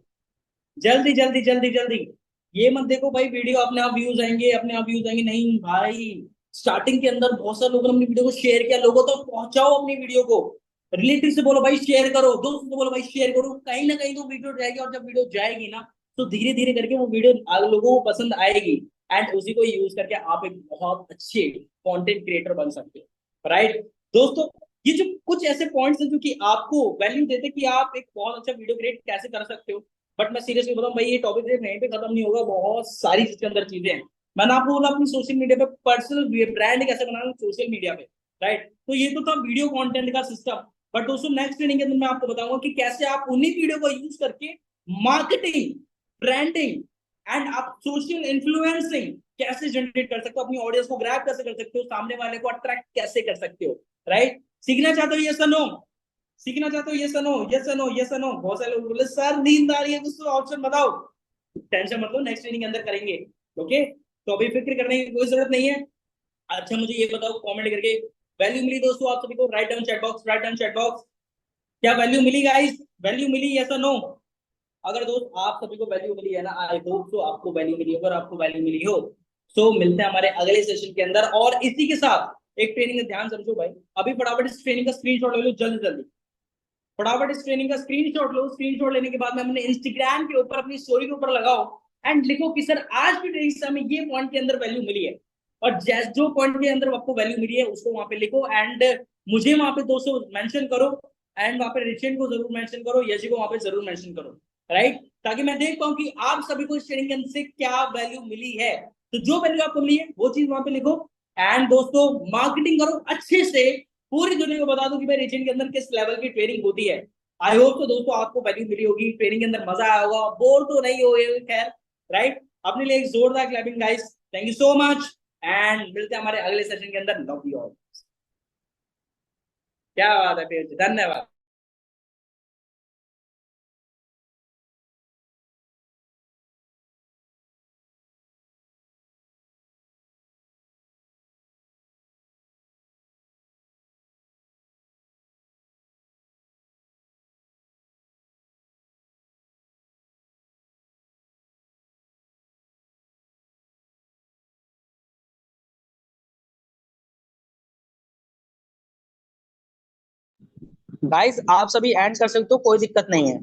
Speaker 1: जल्दी जल्दी जल्दी जल्दी। ये मत देखो भाई वीडियो अपने आप व्यूज आएंगे, अपने आप व्यूज आएंगे, नहीं भाई। स्टार्टिंग के अंदर बहुत सारे लोगों ने अपनी वीडियो को शेयर किया, लोगों तक तो पहुंचाओ अपनी वीडियो को। रिलेटिव से बोलो भाई शेयर करो, दोस्त से बोलो भाई शेयर करो, कहीं ना कहीं तो वीडियो जाएगी, और जब वीडियो जाएगी ना तो धीरे धीरे करके वो वीडियो लोगों को पसंद आएगी, एंड उसी को यूज करके आप एक बहुत अच्छे कंटेंट क्रिएटर बन सकते हो, राइट। दोस्तों ये जो कुछ ऐसे पॉइंट्स हैं जो कि आपको वैल्यू देते हैं कि आप एक बहुत अच्छा वीडियो क्रिएट कैसे कर सकते हो। बट मैं सीरियसली बताऊं भाई, ये टॉपिक सिर्फ यहीं पे खत्म नहीं होगा, बहुत सारी इसके अंदर चीजें हैं। मैंने आपको बोला अपनी सोशल मीडिया पे पर्सनल ब्रांड कैसे बनाना सोशल मीडिया पे, राइट। तो ये तो था वीडियो कंटेंट का सिस्टम। बट दोस्तों नेक्स्ट ट्रेनिंग के अंदर मैं आपको बताऊंगा कि कैसे आप उन्हीं वीडियो को यूज करके मार्केटिंग, ब्रांडिंग एंड आप सोशल इन्फ्लुएंसिंग कैसे जनरेट कर सकते हो, अपनी ऑडियंस को ग्रैब कैसे कर सकते हो, सामने वाले को अट्रैक्ट कैसे कर सकते हो, राइट। सीखना चाहते हो ये सनो? सीखना चाहते हो ये सनो? ये सनो, ये सनो। बहुत सारे लोग बोले सर नींद आ रही है, दोस्तों ऑप्शन बताओ। टेंशन मत लो, नेक्स्ट ट्रेनिंग के अंदर करेंगे, ओके। तो अभी फिक्र करने की कोई जरूरत नहीं है। अच्छा मुझे ये बताओ कमेंट करके, वैल्यू मिली दोस्तों आप सभी को? Right down chat box, right down chat box. क्या वैल्यू मिली गाइस? वैल्यू मिली, यस और नो? अगर दोस्त आप सभी को वैल्यू मिली है ना, आई होप तो आपको वैल्यू मिली। अगर आपको वैल्यू मिली हो तो मिलते हैं हमारे अगले सेशन के अंदर। और इसी के साथ एक ट्रेनिंग का ध्यान समझो भाई, अभी फटाफट इस ट्रेनिंग का स्क्रीनशॉट ले लो जल्दी जल्दी। फटाफट इस ट्रेनिंग का स्क्रीनशॉट लो, स्क्रीनशॉट लेने के बाद में अपने इंस्टाग्राम के ऊपर अपनी स्टोरी के ऊपर लगाओ, एंड लिखो कि सर आज की ट्रेनिंग से हमें ये पॉइंट के अंदर वैल्यू मिली है। और जैस जो पॉइंट के अंदर आपको वैल्यू मिली है उसको वहां पे लिखो, एंड मुझे वहां पे 200 मेंशन करो, एंड वहां पे रिचेंट को जरूर मेंशन करो, यशी को वहां पे जरूर मेंशन करो, राइट। ताकि मैं देख पाऊं कि आप सभी को इस ट्रेनिंग के अंदर से क्या वैल्यू मिली है। तो जो वैल्यू आपको मिली है वो चीज वहां पे लिखो, एंड दोस्तों मार्केटिंग करो अच्छे से, पूरी दुनिया को बता दूं कि भाई रीजन के अंदर किस लेवल की ट्रेनिंग होती है। आई होप तो दोस्तों आपको वैल्यू मिली होगी, ट्रेनिंग के अंदर मजा आया होगा, बोर तो नहीं हो गए खैर, राइट। अपने लिए एक जोरदार clapping guys, thank you so much. And मिलते हैं हमारे अगले सेशन के अंदर। Love you all. क्या बात है फिर, धन्यवाद। गाइस आप सभी एंड कर सकते हो, कोई दिक्कत नहीं है।